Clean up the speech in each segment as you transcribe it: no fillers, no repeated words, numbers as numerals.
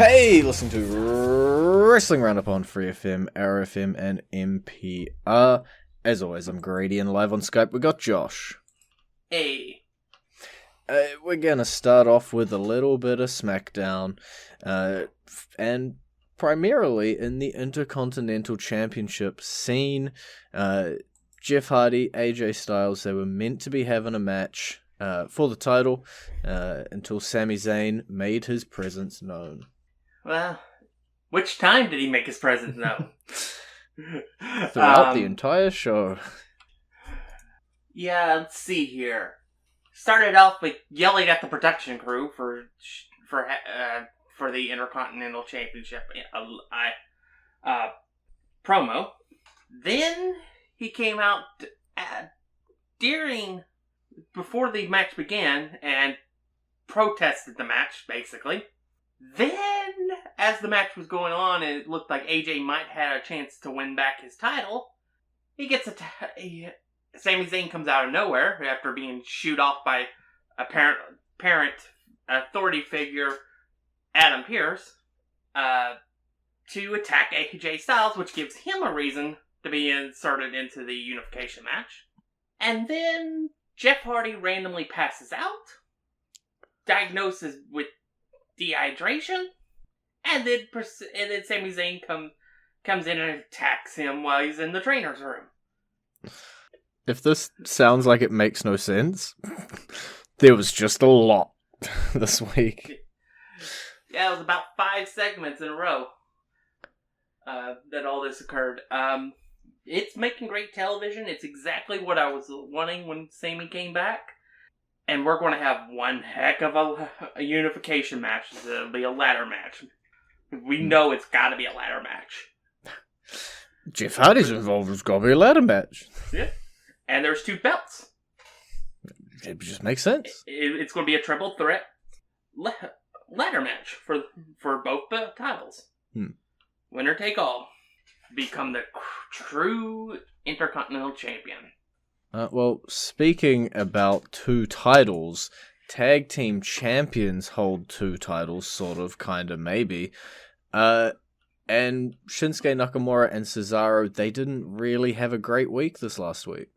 Hey, listen to Wrestling Roundup on FreeFM, ArrowFM, and MPR. As always, I'm Grady, and live on Skype we got Josh. Hey. We're gonna start off with a little bit of SmackDown, and primarily in the Intercontinental Championship scene. Jeff Hardy, AJ Styles, they were meant to be having a match for the title until Sami Zayn made his presence known. Well, which time did he make his presence known? Throughout the entire show. Yeah, let's see here. Started off with yelling at the production crew for the Intercontinental Championship promo. Then he came out before the match began and protested the match, basically. Then, as the match was going on and it looked like AJ might have a chance to win back his title, he gets Sami Zayn comes out of nowhere after being shooed off by apparent authority figure Adam Pearce to attack AJ Styles, which gives him a reason to be inserted into the unification match. And then Jeff Hardy randomly passes out, diagnosis with dehydration, and then Sami Zayn comes in and attacks him while he's in the trainer's room. If this sounds like it makes no sense, there was just a lot this week. Yeah, it was about 5 segments in a row that all this occurred. It's making great television. It's exactly what I was wanting when Sami came back. And we're going to have one heck of a unification match. It'll be a ladder match. We know it's got to be a ladder match. Jeff Hardy's involved. It's got to be a ladder match. Yeah. And there's 2 belts. It just makes sense. It's going to be a triple threat ladder match for both titles. Winner take all. Become the true Intercontinental Champion. Well, speaking about 2 titles, tag team champions hold 2 titles, sort of, kind of, maybe. And Shinsuke Nakamura and Cesaro, they didn't really have a great week this last week.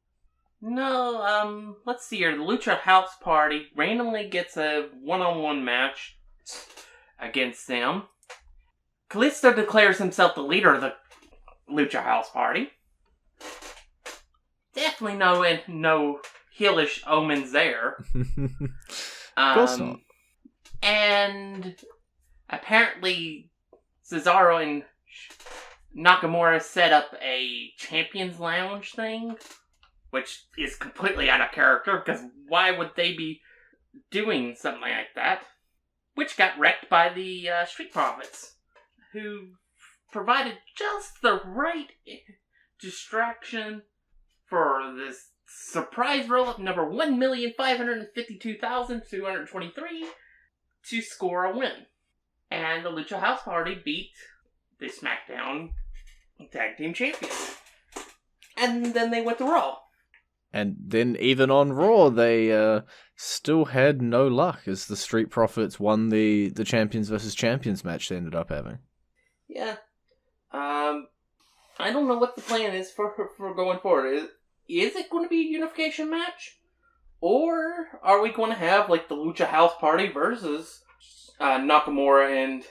No, let's see here. The Lucha House Party randomly gets a one-on-one match against them. Kalisto declares himself the leader of the Lucha House Party. Definitely no heelish omens there. Of course not. And apparently Cesaro and Nakamura set up a Champions Lounge thing, which is completely out of character, because why would they be doing something like that? Which got wrecked by the Street Profits, who provided just the right distraction for this surprise roll-up number 1,552,223 to score a win. And the Lucha House Party beat the SmackDown Tag Team Champions. And then they went to Raw. And then even on Raw, they still had no luck as the Street Profits won the Champions versus Champions match they ended up having. Yeah. I don't know what the plan is for going forward. Is it going to be a unification match? Or are we going to have like the Lucha House Party versus Nakamura and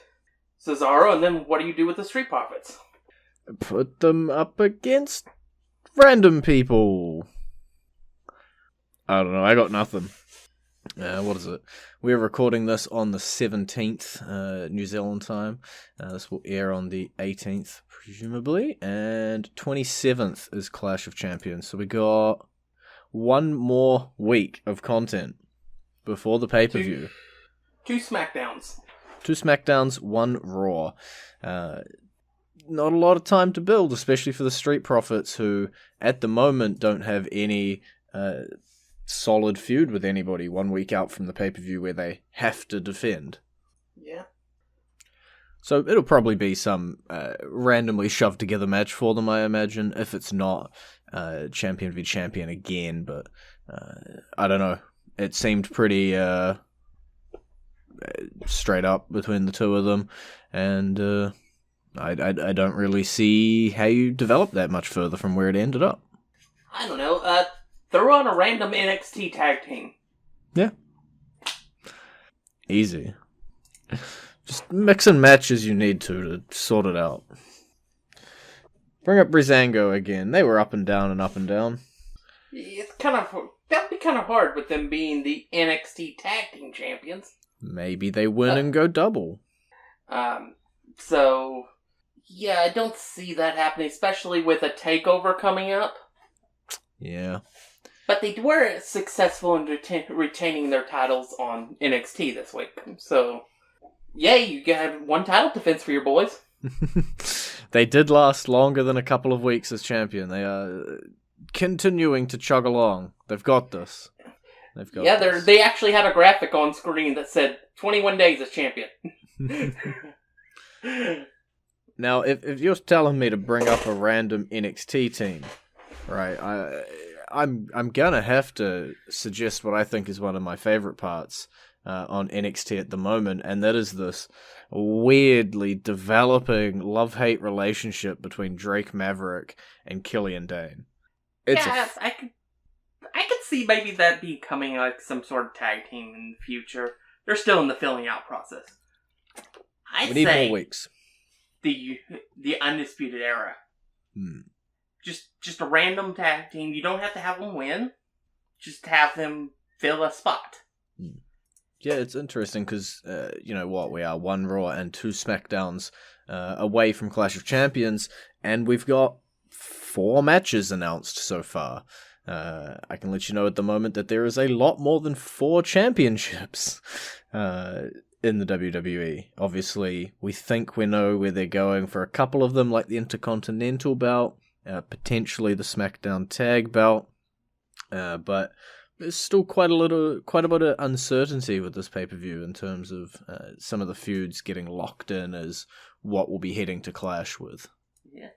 Cesaro, and then what do you do with the Street Profits? Put them up against random people. I don't know, I got nothing. What is it? We're recording this on the 17th, New Zealand time. This will air on the 18th, presumably. And 27th is Clash of Champions. So we got one more week of content before the pay-per-view. 2 SmackDowns. 2 SmackDowns, 1 Raw. Not a lot of time to build, especially for the Street Profits, who at the moment don't have any solid feud with anybody 1 week out from the pay-per-view where they have to defend. Yeah. So it'll probably be some randomly shoved together match for them, I imagine, if it's not champion v champion again, but I don't know. It seemed pretty straight up between the two of them, and I don't really see how you develop that much further from where it ended up. I don't know. Throw on a random NXT tag team. Yeah. Easy. Just mix and match as you need to sort it out. Bring up Breezango again. They were up and down and up and down. It's that'd be kind of hard with them being the NXT tag team champions. Maybe they win and go double. So, yeah, I don't see that happening, especially with a takeover coming up. Yeah. But they were successful in retaining their titles on NXT this week. So, yay, you got one title defense for your boys. They did last longer than a couple of weeks as champion. They are continuing to chug along. They've got this. They actually had a graphic on screen that said 21 days as champion. Now, if you're telling me to bring up a random NXT team, right, I'm gonna have to suggest what I think is one of my favorite parts on NXT at the moment, and that is this weirdly developing love-hate relationship between Drake Maverick and Killian Dane. I could see maybe that becoming like some sort of tag team in the future. They're still in the filling out process. We need more weeks. The Undisputed Era. Just a random tag team. You don't have to have them win. Just have them fill a spot. Yeah, it's interesting because, we are 1 Raw and 2 SmackDowns away from Clash of Champions, and we've got 4 matches announced so far. I can let you know at the moment that there is a lot more than 4 championships in the WWE. Obviously, we think we know where they're going for a couple of them, like the Intercontinental belt, potentially the SmackDown Tag belt, but there's still quite a bit of uncertainty with this pay-per-view in terms of some of the feuds getting locked in as what we'll be heading to Clash with. Yeah.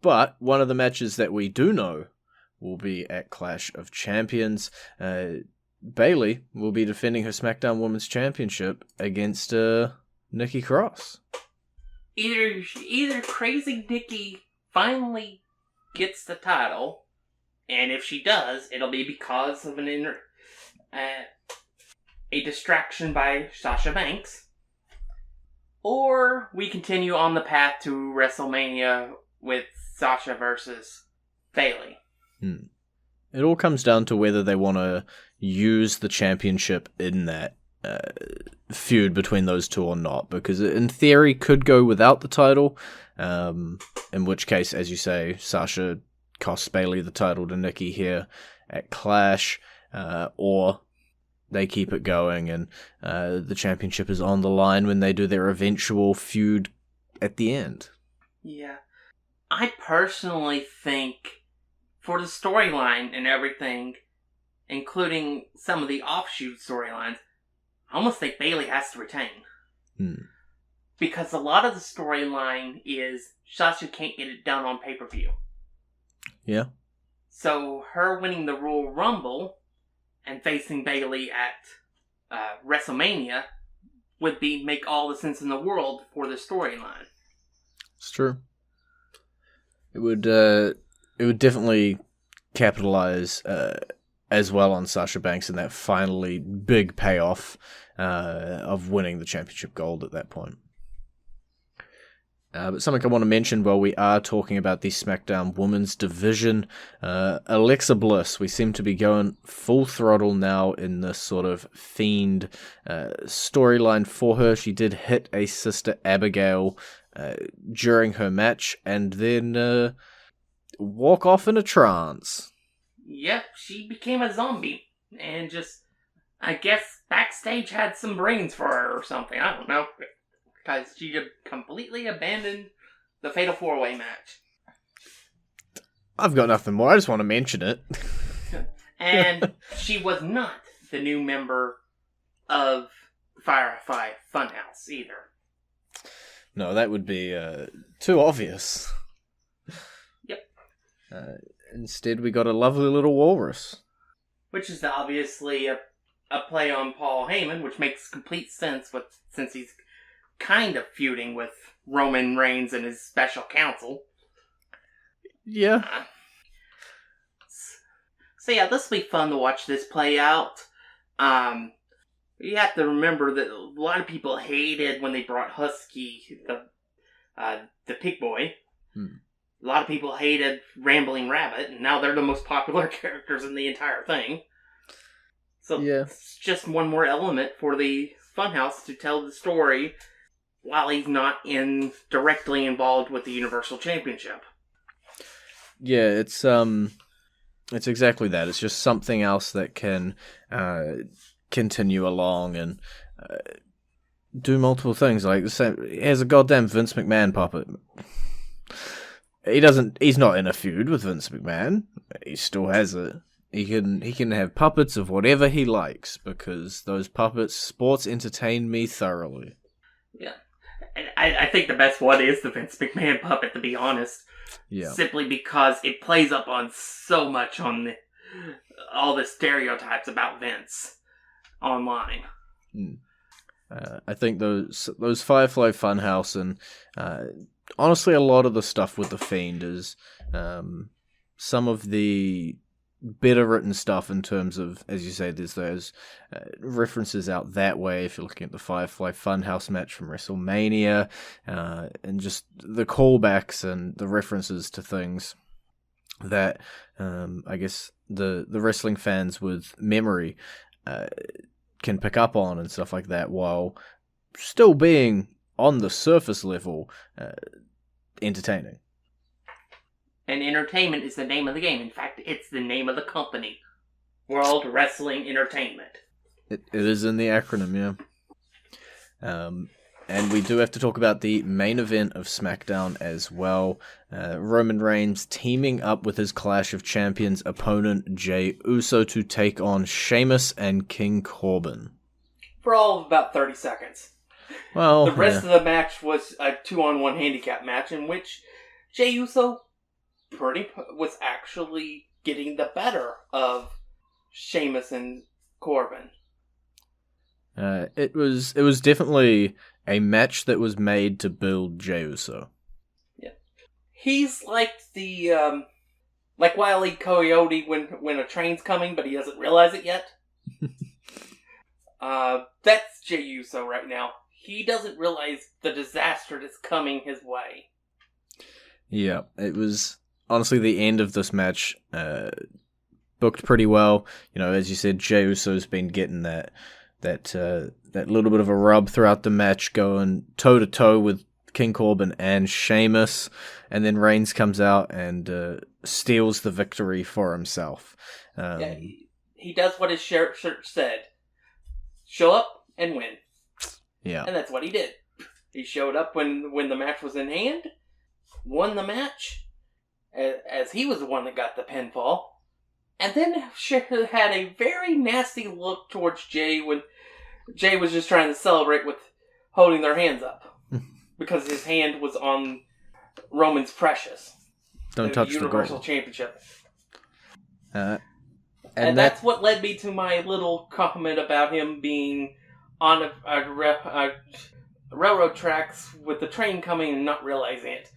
But one of the matches that we do know will be at Clash of Champions. Bayley will be defending her SmackDown Women's Championship against Nikki Cross. Either Crazy Nikki finally gets the title, and if she does, it'll be because of a distraction by Sasha Banks, or we continue on the path to WrestleMania with Sasha versus Bayley. It all comes down to whether they want to use the championship in that feud between those two or not, because in theory could go without the title, in which case, as you say, Sasha costs Bayley the title to Nikki here at Clash, or they keep it going and the championship is on the line when they do their eventual feud at the end. Yeah. I personally think for the storyline and everything, including some of the offshoot storylines, I almost think Bayley has to retain. Because a lot of the storyline is Sasha can't get it done on pay-per-view. Yeah. So her winning the Royal Rumble and facing Bayley at WrestleMania would make all the sense in the world for the storyline. It's true. It would definitely capitalize as well on Sasha Banks in that finally big payoff of winning the championship gold at that point. But something I want to mention while we are talking about the SmackDown Women's Division, Alexa Bliss, we seem to be going full throttle now in this sort of Fiend storyline for her. She did hit a Sister Abigail during her match and then walk off in a trance. Yep, she became a zombie and just, I guess, backstage had some brains for her or something. I don't know. Because she completely abandoned the Fatal 4-Way match. I've got nothing more. I just want to mention it. And she was not the new member of Firefly Funhouse either. No, that would be too obvious. Yep. Instead, we got a lovely little walrus. Which is obviously a a play on Paul Heyman, which makes complete sense since he's kind of feuding with Roman Reigns and his special counsel. Yeah. So yeah, this will be fun to watch this play out. You have to remember that a lot of people hated when they brought Husky, the pig boy. A lot of people hated Rambling Rabbit, and now they're the most popular characters in the entire thing. So it's just one more element for the Funhouse to tell the story while he's not directly involved with the Universal Championship. Yeah, it's exactly that. It's just something else that can continue along and do multiple things. Like he has a goddamn Vince McMahon puppet. He's not in a feud with Vince McMahon. He still has it. He can have puppets of whatever he likes because those puppets sports entertain me thoroughly. Yeah. And I think the best one is the Vince McMahon puppet, to be honest. Yeah. Simply because it plays up on so much on all the stereotypes about Vince online. I think those Firefly Funhouse and honestly a lot of the stuff with The Fiend is some of the better written stuff in terms of, as you say, there's those references out that way if you're looking at the Firefly Funhouse match from WrestleMania, and just the callbacks and the references to things that I guess the wrestling fans with memory can pick up on and stuff like that, while still being on the surface level entertaining. And entertainment is the name of the game. In fact, it's the name of the company. World Wrestling Entertainment. It is in the acronym, yeah. And we do have to talk about the main event of SmackDown as well. Roman Reigns teaming up with his Clash of Champions opponent Jey Uso to take on Sheamus and King Corbin. For all of about 30 seconds. Well, the rest of the match was a 2-on-1 handicap match in which Jey Uso was actually getting the better of Sheamus and Corbin. It was definitely a match that was made to build Jey Uso. Yeah, he's like the like Wile E. Coyote when a train's coming, but he doesn't realize it yet. That's Jey Uso right now. He doesn't realize the disaster that's coming his way. Yeah, it was. Honestly, the end of this match booked pretty well. You know, as you said, Jey Uso's been getting that little bit of a rub throughout the match, going toe to toe with King Corbin and Sheamus, and then Reigns comes out and steals the victory for himself. Yeah, he does what his shirt said: show up and win. Yeah, and that's what he did. He showed up when the match was in hand, won the match, as he was the one that got the pinfall, and then had a very nasty look towards Jey when Jey was just trying to celebrate with holding their hands up because his hand was on Roman's Precious. Don't touch the Universal Championship. And that's what led me to my little comment about him being on a railroad tracks with the train coming and not realizing it.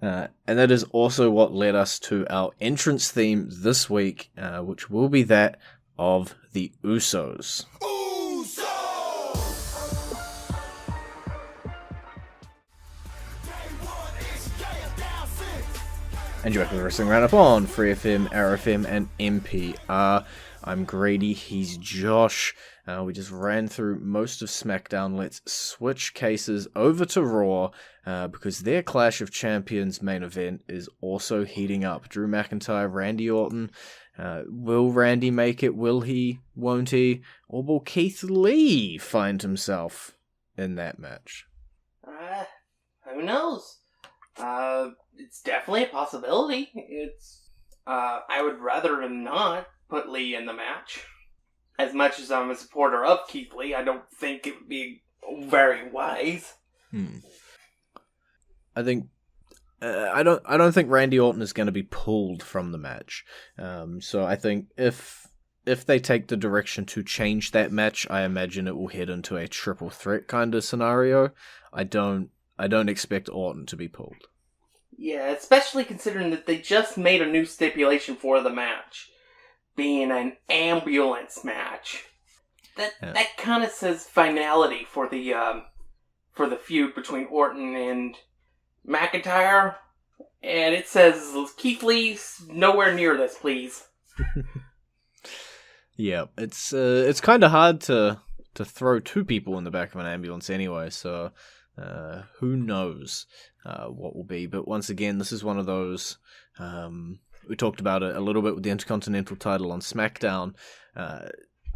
And that is also what led us to our entrance theme this week, which will be that of the Usos. And you're back with the Wrestling Roundup on FreeFM, ArrowFM, and MPR. I'm Grady, he's Josh. We just ran through most of SmackDown. Let's switch cases over to Raw, because their Clash of Champions main event is also heating up. Drew McIntyre, Randy Orton. Will Randy make it? Will he? Won't he? Or will Keith Lee find himself in that match? Who knows? It's definitely a possibility. I would rather him not put Lee in the match. As much as I'm a supporter of Keith Lee, I don't think it would be very wise. I think I don't think Randy Orton is going to be pulled from the match. So I think if if they take the direction to change that match, I imagine it will head into a triple threat kind of scenario. I don't expect Orton to be pulled. Yeah, especially considering that they just made a new stipulation for the match, being an ambulance match. That kind of says finality for the feud between Orton and McIntyre, and it says Keith Lee's nowhere near this, please. Yeah, it's kind of hard to throw two people in the back of an ambulance anyway, so who knows what will be. But once again, this is one of those, we talked about it a little bit with the Intercontinental title on SmackDown.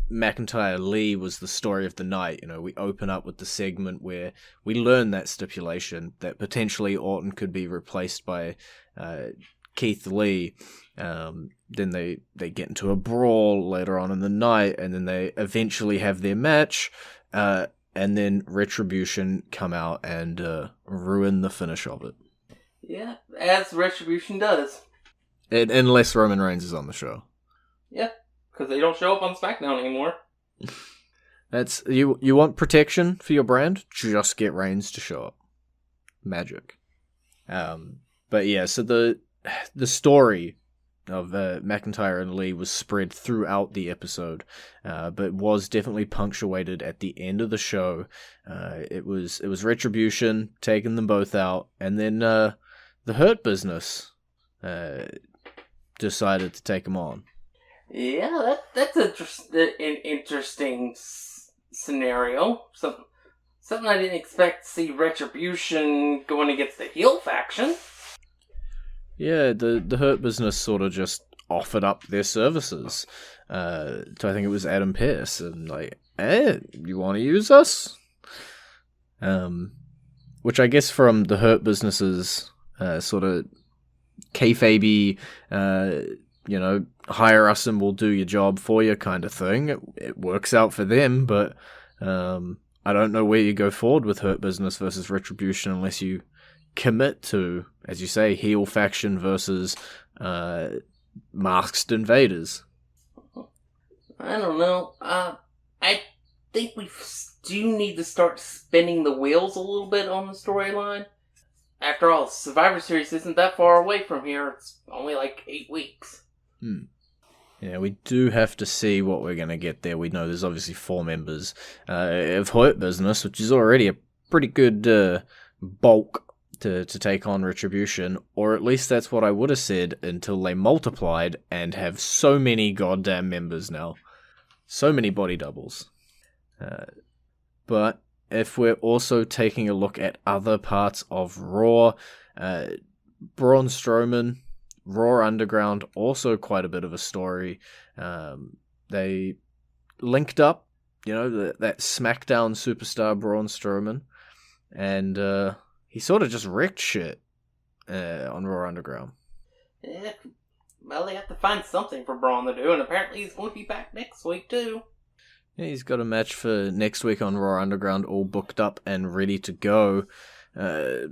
McIntyre Lee was the story of the night. You know, we open up with the segment where we learn that stipulation that potentially Orton could be replaced by Keith Lee. Then they get into a brawl later on in the night, and then they eventually have their match, and then Retribution come out and ruin the finish of it. Yeah, as Retribution does. Unless Roman Reigns is on the show. Yeah, because they don't show up on SmackDown anymore. That's you want protection for your brand? Just get Reigns to show up. Magic. But yeah, so the story of McIntyre and Lee was spread throughout the episode, but was definitely punctuated at the end of the show. It was Retribution taking them both out, and then the Hurt Business decided to take them on. Yeah, that's an interesting scenario. Something I didn't expect to see Retribution going against the heel faction. Yeah, the Hurt Business sort of just offered up their services. So I think it was Adam Pearce, and like, you want to use us? Which I guess from the Hurt Business's sort of kayfabe, hire us and we'll do your job for you kind of thing. It works out for them, but I don't know where you go forward with Hurt Business versus Retribution unless you commit to, as you say, heel faction versus masked invaders. I don't know. I think we do need to start spinning the wheels a little bit on the storyline. After all, Survivor Series isn't that far away from here. It's only like 8 weeks. Yeah, we do have to see what we're going to get there. We know there's obviously 4 members of Hurt Business, which is already a pretty good bulk to take on Retribution, or at least that's what I would have said until they multiplied and have so many goddamn members now. So many body doubles. But if we're also taking a look at other parts of Raw, Braun Strowman, Raw Underground, also quite a bit of a story. They linked up, that SmackDown superstar Braun Strowman, and he sort of just wrecked shit on Raw Underground. Yeah, well, they have to find something for Braun to do, and apparently he's going to be back next week, too. Yeah, he's got a match for next week on Raw Underground all booked up and ready to go. It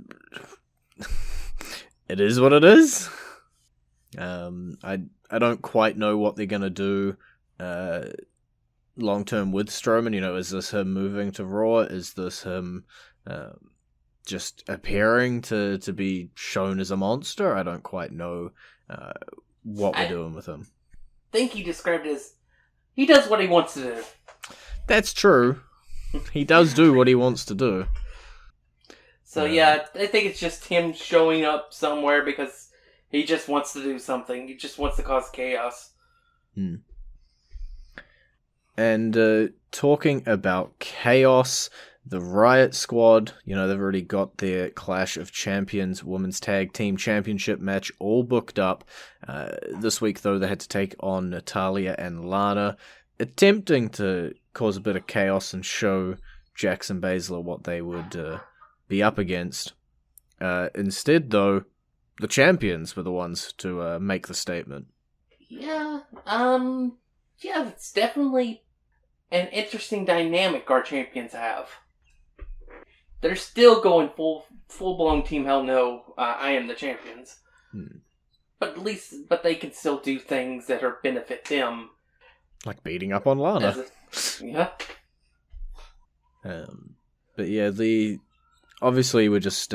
is what it is. I don't quite know what they're going to do long-term with Strowman. Is this him moving to Raw? Is this him just appearing to be shown as a monster? I don't quite know what we're doing with him. I think he described it as he does what he wants to do. That's true. He does do what he wants to do. So yeah, I think it's just him showing up somewhere because he just wants to do something. He just wants to cause chaos. And talking about chaos, the Riot Squad, they've already got their Clash of Champions Women's Tag Team Championship match all booked up. This week, though, they had to take on Natalya and Lana, attempting to cause a bit of chaos and show Jackson Baszler what they would be up against. Instead, though, the champions were the ones to make the statement. Yeah, it's definitely an interesting dynamic our champions have. They're still going full-blown Team Hell No, I am the champions. But they can still do things that benefit them. Like beating up on Lana. Yeah. But yeah, obviously we're just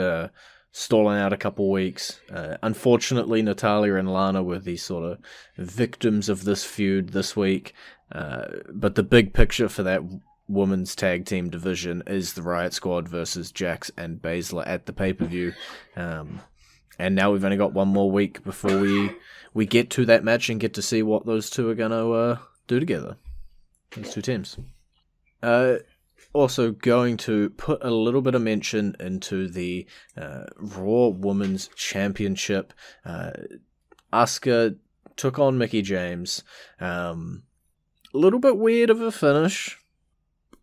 stalling out a couple weeks. Unfortunately, Natalya and Lana were the sort of victims of this feud this week. But the big picture for that women's tag team division is the Riot Squad versus Jax and Baszler at the pay-per-view. And now we've only got one more week before we get to that match and get to see what those two are going to do together. Those two teams. Also going to put a little bit of mention into the Raw Women's Championship. Asuka took on Mickie James. A little bit weird of a finish,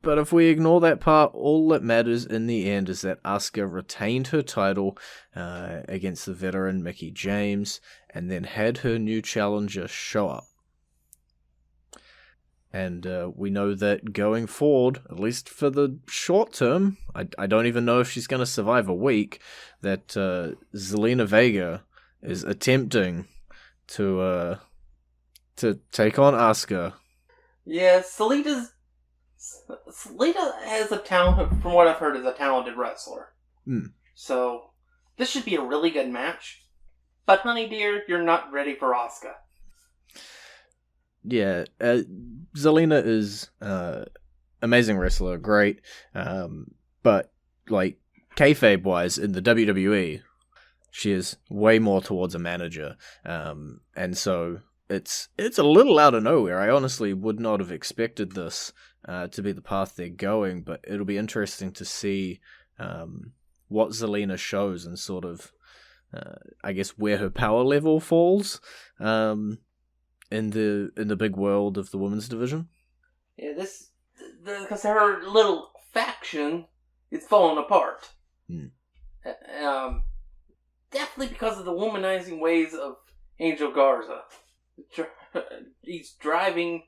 but if we ignore that part, all that matters in the end is that Asuka retained her title against the veteran Mickie James, and then had her new challenger show up. And we know that going forward, at least for the short term, I don't even know if she's going to survive a week, that Zelina Vega is attempting to take on Asuka. Yeah, Selena has a talent, from what I've heard, is a talented wrestler. So, this should be a really good match. But honey dear, you're not ready for Asuka. Yeah, Zelina is amazing wrestler, great, but like kayfabe wise in the WWE, she is way more towards a manager, and so it's a little out of nowhere. I honestly would not have expected this to be the path they're going, but it'll be interesting to see what Zelina shows and sort of, I guess, where her power level falls. In the big world of the women's division. Yeah, because her little faction is falling apart. Definitely because of the womanizing ways of Angel Garza. He's driving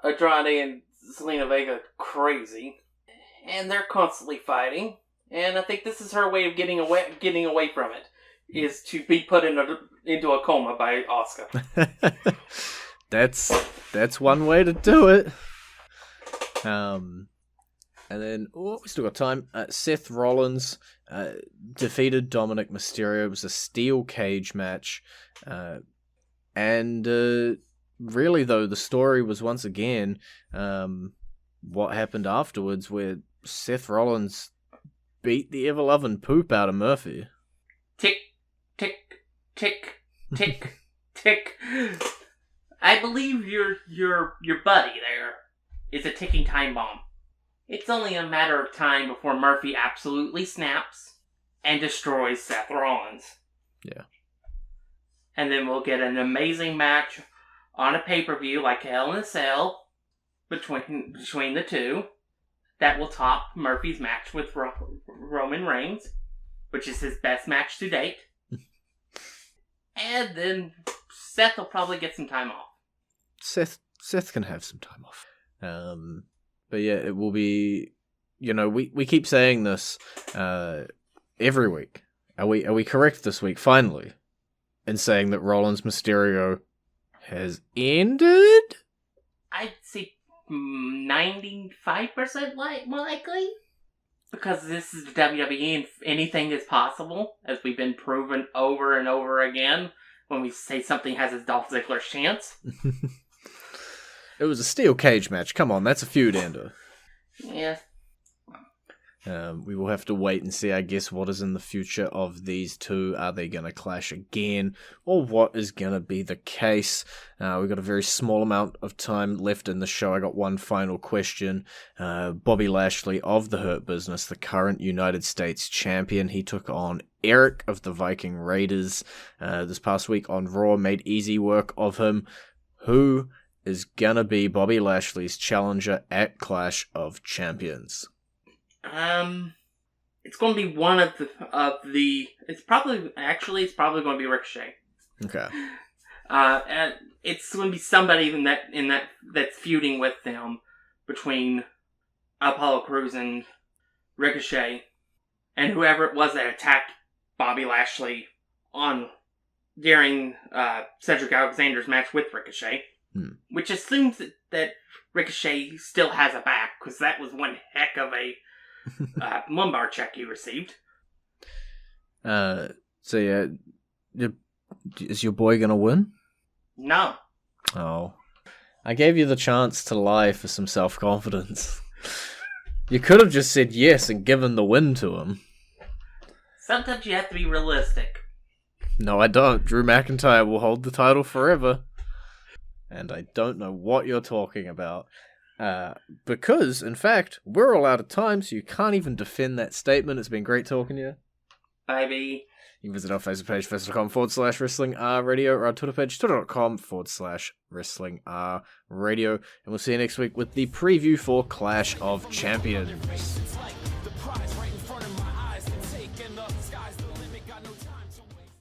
Andrade and Zelina Vega crazy, and they're constantly fighting. And I think this is her way of getting away from it, is to be put into a coma by Asuka. That's one way to do it. And then we still got time. Seth Rollins defeated Dominic Mysterio. It was a steel cage match, and really though the story was once again what happened afterwards, where Seth Rollins beat the ever-loving poop out of Murphy. Tick, tick, tick, tick, tick. I believe your buddy there is a ticking time bomb. It's only a matter of time before Murphy absolutely snaps and destroys Seth Rollins. Yeah. And then we'll get an amazing match on a pay-per-view like Hell in a Cell between the two that will top Murphy's match with Roman Reigns, which is his best match to date. And then Seth will probably get some time off. Seth can have some time off. But yeah, it will be, we keep saying this every week. Are we correct this week, finally, in saying that Rollins Mysterio has ended? I'd say 95% more likely. Because this is WWE and anything is possible, as we've been proven over and over again when we say something has a Dolph Ziggler chance. It was a steel cage match. Come on, that's a feud ender. Yeah. We will have to wait and see, I guess, what is in the future of these two. Are they going to clash again? Or what is going to be the case? We've got a very small amount of time left in the show. I got one final question. Bobby Lashley of The Hurt Business, the current United States champion, he took on Eric of the Viking Raiders this past week on Raw, made easy work of him. Who is going to be Bobby Lashley's challenger at Clash of Champions? It's going to be one of the. It's probably going to be Ricochet. Okay. And it's going to be somebody that's feuding with them between Apollo Crews and Ricochet, and whoever it was that attacked Bobby Lashley during Cedric Alexander's match with Ricochet. Which assumes that Ricochet still has a back, because that was one heck of a lumbar check he received. So yeah, is your boy gonna win? No. Oh. I gave you the chance to lie for some self-confidence. You could have just said yes and given the win to him. Sometimes you have to be realistic. No, I don't. Drew McIntyre will hold the title forever. And I don't know what you're talking about. Because, in fact, we're all out of time, so you can't even defend that statement. It's been great talking to you. Baby. You can visit our Facebook page, facebook.com/WrestlingRradio, or our Twitter page, twitter.com/WrestlingRradio. And we'll see you next week with the preview for Clash of Champions.